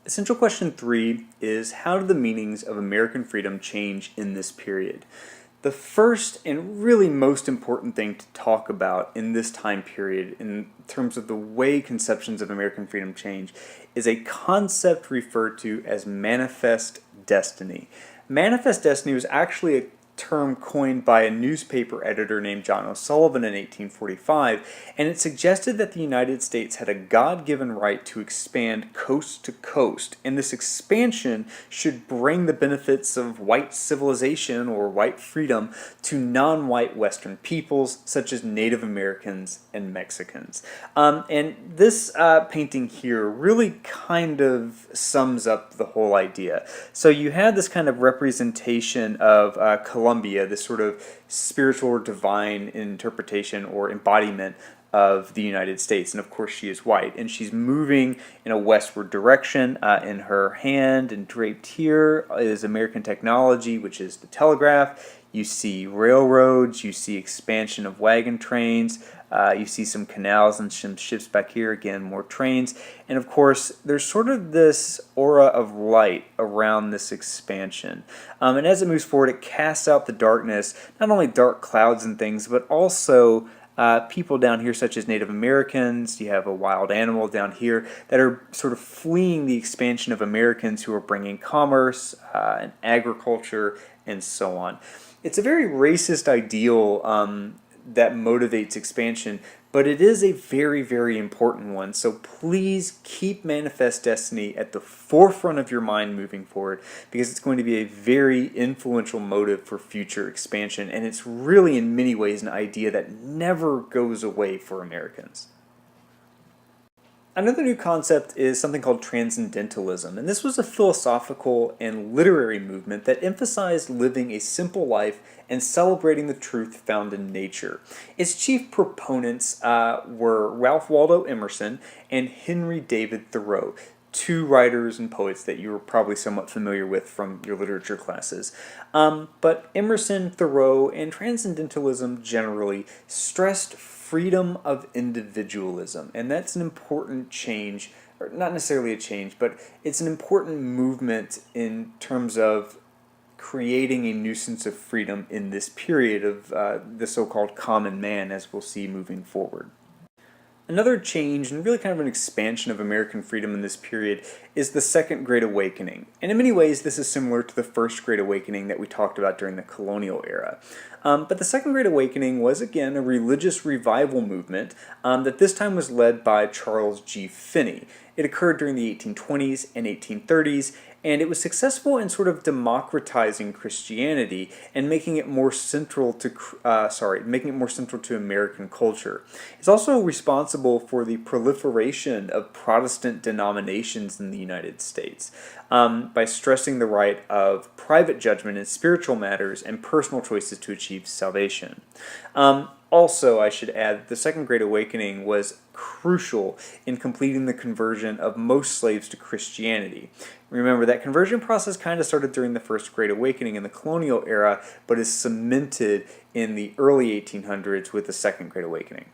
Essential question 3 is, how did the meanings of American freedom change in this period? The first and really most important thing to talk about in this time period, in terms of the way conceptions of American freedom change, is a concept referred to as manifest destiny. Manifest destiny was actually a term coined by a newspaper editor named John O'Sullivan in 1845, and it suggested that the United States had a God-given right to expand coast to coast, and this expansion should bring the benefits of white civilization or white freedom to non-white Western peoples such as Native Americans and Mexicans. And this painting here really kind of sums up the whole idea. So you had this kind of representation of Columbia, this sort of spiritual or divine interpretation or embodiment of the United States. And of course, she is white, and she's moving in a westward direction. In her hand and draped here is American technology, which is the telegraph. You see railroads, you see expansion of wagon trains, you see some canals and some ships back here, again, more trains. And of course, there's sort of this aura of light around this expansion. And as it moves forward, it casts out the darkness, not only dark clouds and things, but also people down here such as Native Americans. You have a wild animal down here that are sort of fleeing the expansion of Americans who are bringing commerce and agriculture and so on. It's a very racist ideal that motivates expansion, but it is a very, very important one. So please keep Manifest Destiny at the forefront of your mind moving forward, because it's going to be a very influential motive for future expansion, and it's really in many ways an idea that never goes away for Americans. Another new concept is something called transcendentalism, and this was a philosophical and literary movement that emphasized living a simple life and celebrating the truth found in nature. Its chief proponents were Ralph Waldo Emerson and Henry David Thoreau, two writers and poets that you are probably somewhat familiar with from your literature classes. But Emerson, Thoreau, and transcendentalism generally stressed freedom of individualism, and that's an important change, or not necessarily a change, but it's an important movement in terms of creating a new sense of freedom in this period of the so-called common man, as we'll see moving forward. Another change, and really kind of an expansion of American freedom in this period, is the Second Great Awakening. And in many ways, this is similar to the First Great Awakening that we talked about during the colonial era. But the Second Great Awakening was, again, a religious revival movement that this time was led by Charles G. Finney. It occurred during the 1820s and 1830s, and it was successful in sort of democratizing Christianity and making it more central to American culture. It's also responsible for the proliferation of Protestant denominations in the United States by stressing the right of private judgment in spiritual matters and personal choices to achieve salvation. Also, I should add, the Second Great Awakening was crucial in completing the conversion of most slaves to Christianity. Remember, that conversion process kind of started during the First Great Awakening in the colonial era, but is cemented in the early 1800s with the Second Great Awakening.